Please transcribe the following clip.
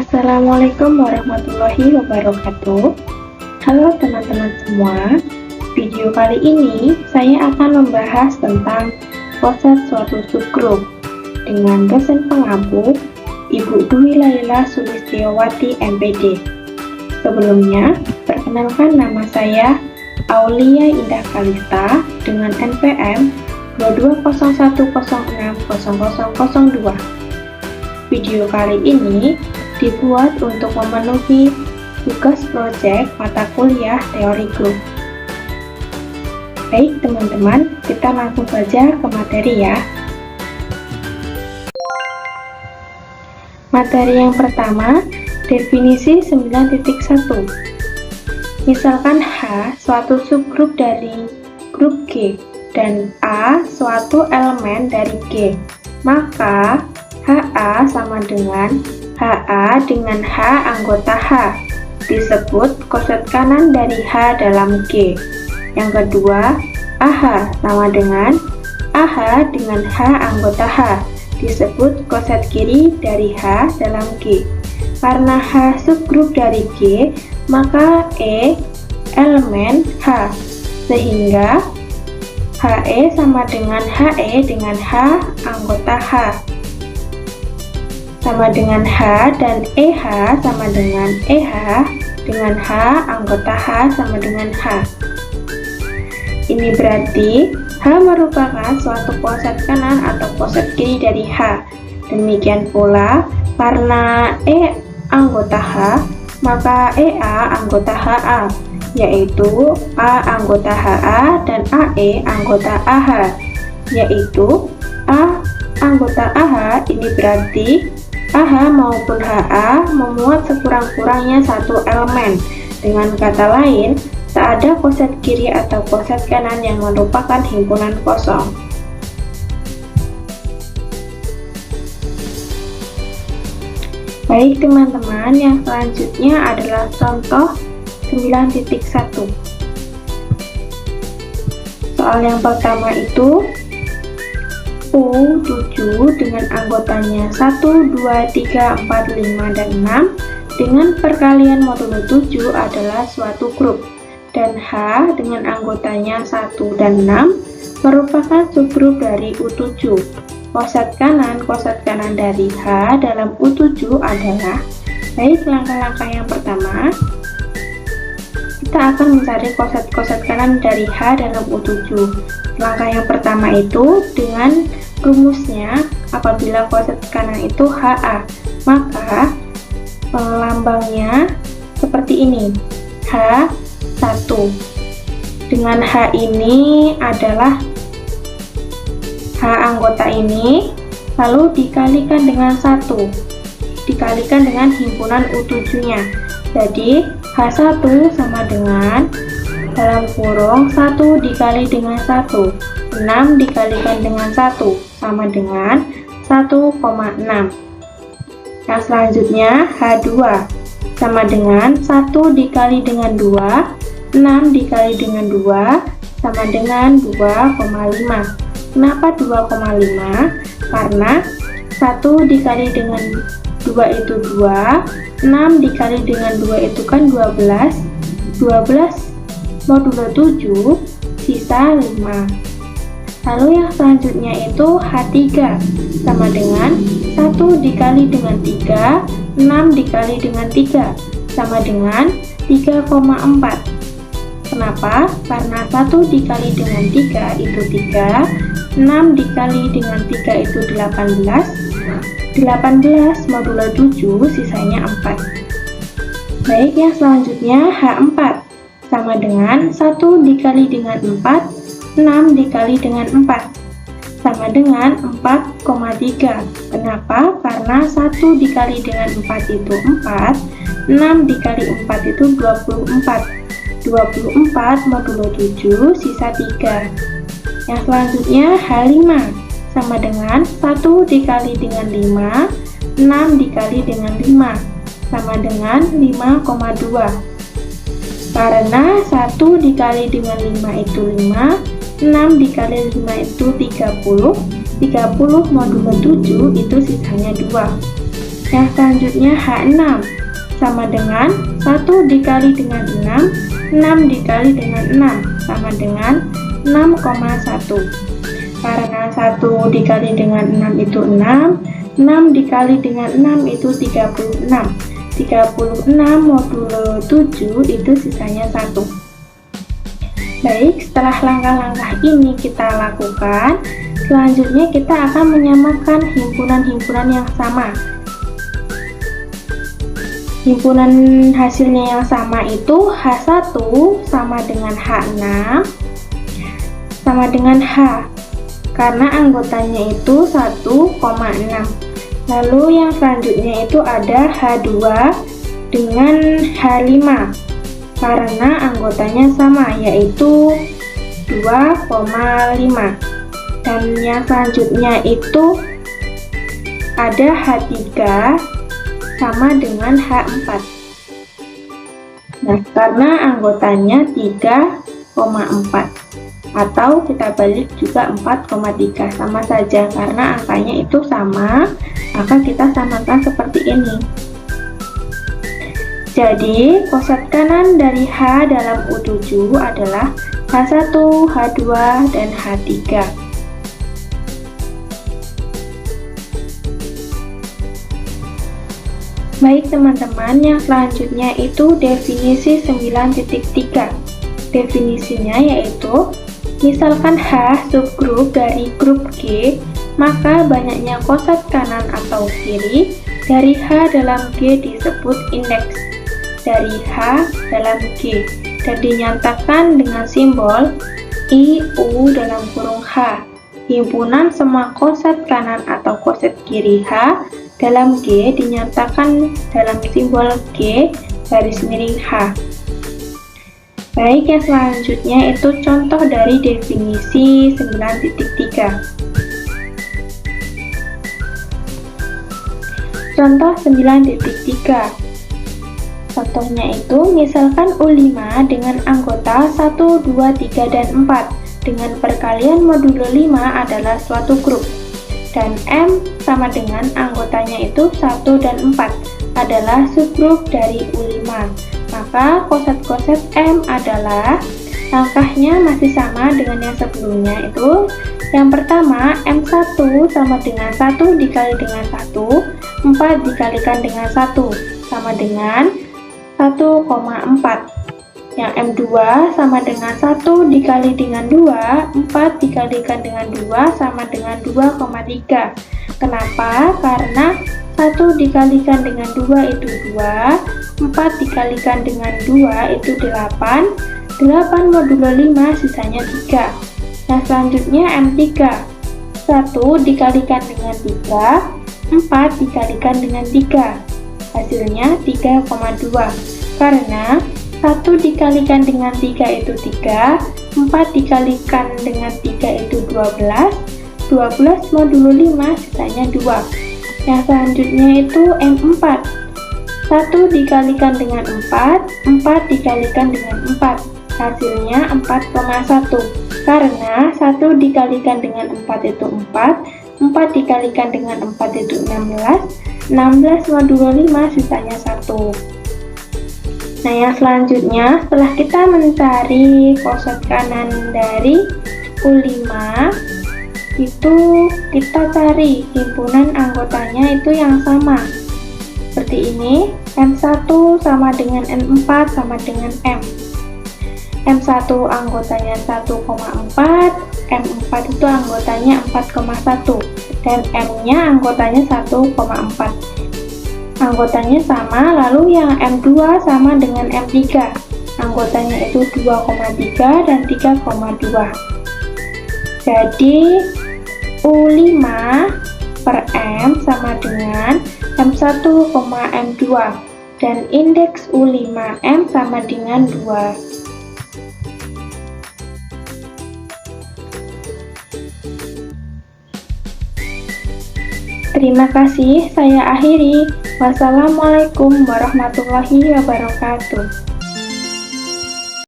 Assalamualaikum warahmatullahi wabarakatuh. Halo teman-teman semua. Video kali ini saya akan membahas tentang poset suatu subgrup dengan dosen pengampu Ibu Dwi Laila Sulistiyowati MPD. Sebelumnya, perkenalkan nama saya Aulia Indah Kalista dengan NPM 2201060002. Video kali ini dibuat untuk memenuhi tugas proyek mata kuliah teori grup. Baik teman-teman, kita langsung saja ke materi ya. Materi yang pertama, definisi 9.1. Misalkan H suatu subgrup dari grup G dan A suatu elemen dari G, maka HA sama dengan HA dengan H anggota H, disebut koset kanan dari H dalam G. Yang kedua, AH sama dengan AH dengan H anggota H, disebut koset kiri dari H dalam G. Karena H subgrup dari G, maka E elemen H, sehingga HE sama dengan HE dengan H anggota H, sama dengan H, dan EH sama dengan EH dengan H anggota H sama dengan H. Ini berarti H merupakan suatu koset kanan atau koset kiri dari H. Demikian pula karena E anggota H, maka EA anggota HA, yaitu A anggota HA dan AE anggota AH, yaitu A anggota AH. Ini berarti AH maupun HA memuat sekurang-kurangnya satu elemen. Dengan kata lain, tak ada koset kiri atau koset kanan yang merupakan himpunan kosong. Baik teman-teman, yang selanjutnya adalah contoh 9.1. Soal yang pertama itu U7 dengan anggotanya 1, 2, 3, 4, 5, dan 6 dengan perkalian modulo 7 adalah suatu grup, dan H dengan anggotanya 1 dan 6 merupakan subgrup dari U7. Koset kanan dari H dalam U7 adalah, baik, langkah-langkah yang pertama, kita akan mencari koset kanan dari H dalam U7. Langkah yang pertama itu dengan rumusnya, apabila koset kanan itu HA, maka lambangnya seperti ini, H1. Dengan H ini adalah H anggota ini, lalu dikalikan dengan 1, dikalikan dengan himpunan U7-nya. Jadi H1 sama dengan dalam kurung 1 dikali dengan 1, 6 dikalikan dengan 1 sama dengan 1,6. Yang selanjutnya H2 sama dengan 1 dikali dengan 2, 6 dikali dengan 2 sama dengan 2,5. Kenapa 2,5? Karena 1 dikali dengan 2 itu 2, 6 dikali dengan 2 itu kan 12, 12 modulo 7 sisa 5. Lalu yang selanjutnya itu H3 sama dengan 1 dikali dengan 3, 6 dikali dengan 3 sama dengan 3,4. Kenapa? Karena 1 dikali dengan 3 itu 3, 6 dikali dengan 3 itu 18, 18 modulo 7 sisanya 4. Baik, yang selanjutnya H4 sama dengan 1 dikali dengan 4, 6 dikali dengan 4 sama dengan 4,3. Kenapa? Karena 1 dikali dengan 4 itu 4, 6 dikali 4 itu 24, 24 modulo 7 sisa 3. Yang selanjutnya H5 sama dengan 1 dikali dengan 5, 6 dikali dengan 5 sama dengan 5,2. Karena 1 dikali dengan 5 itu 5, 6 dikali 5 itu 30, 30 modulo 7 itu sisanya 2. Yang selanjutnya H6 sama dengan 1 dikali dengan 6, 6 dikali dengan 6 sama dengan 6,1. Karena 1 dikali dengan 6 itu 6, 6 dikali dengan 6 itu 36. 36 modulo 7 itu sisanya 1. Baik, setelah langkah-langkah ini kita lakukan, selanjutnya kita akan menyamakan himpunan-himpunan yang sama. Himpunan hasilnya yang sama itu H1 sama dengan H6 sama dengan H, karena anggotanya itu 1,6. Lalu yang selanjutnya itu ada H2 dengan H5, karena anggotanya sama, yaitu 2,5. Dan yang selanjutnya itu ada H3 sama dengan H4. Nah, karena anggotanya 3,4, atau kita balik juga 4,3, sama saja karena angkanya itu sama, maka kita samakan seperti ini. Jadi, koset kanan dari H dalam U7 adalah H1, H2, dan H3. Baik teman-teman, yang selanjutnya itu definisi 9.3. Definisinya yaitu, misalkan H subgrup dari grup G, maka banyaknya koset kanan atau kiri dari H dalam G disebut indeks dari H dalam G dan dinyatakan dengan simbol IU dalam kurung H. Himpunan semua koset kanan atau koset kiri H dalam G dinyatakan dalam simbol G garis miring H. Baik, yang selanjutnya itu contoh dari definisi 9.3. Contoh 9.3. Contohnya itu, misalkan U5 dengan anggota 1, 2, 3, dan 4 dengan perkalian modulo 5 adalah suatu grup. Dan M sama dengan anggotanya itu 1 dan 4 adalah subgrup dari U5. Maka koset-koset M adalah, langkahnya masih sama dengan yang sebelumnya itu. Yang pertama, M1 sama dengan 1 dikali dengan 1, 4 dikalikan dengan 1 sama dengan 1,4. Yang M2 sama dengan 1 dikali dengan 2, 4 dikalikan dengan 2 sama dengan 2,3. Kenapa? Karena 1 dikalikan dengan 2 itu 2, 4 dikalikan dengan 2 itu 8, 8 modulo 5 sisanya 3. Nah, selanjutnya M3, 1 dikalikan dengan 3, 4 dikalikan dengan 3, hasilnya 3,2. Karena 1 dikalikan dengan 3 itu 3, 4 dikalikan dengan 3 itu 12, 12 modulo 5 sisanya 2. Yang selanjutnya itu M4, 1 dikalikan dengan 4, 4 dikalikan dengan 4, hasilnya 4,1. Karena 1 dikalikan dengan 4 itu 4, 4 dikalikan dengan 4 itu 16, 16 modulo 5 sisanya 1. Nah, yang selanjutnya setelah kita mencari koset kanan dari U5, itu kita cari himpunan anggotanya itu yang sama. Seperti ini, M1 sama dengan M4 sama dengan M. M1 anggotanya 1,4, M4 itu anggotanya 4,1, dan M-nya anggotanya 1,4. Anggotanya sama, lalu yang M2 sama dengan M3. Anggotanya itu 2,3 dan 3,2. Jadi, U5 per M sama dengan M1, M2. Dan indeks U5M sama dengan 2. Terima kasih, saya akhiri. Wassalamualaikum warahmatullahi wabarakatuh.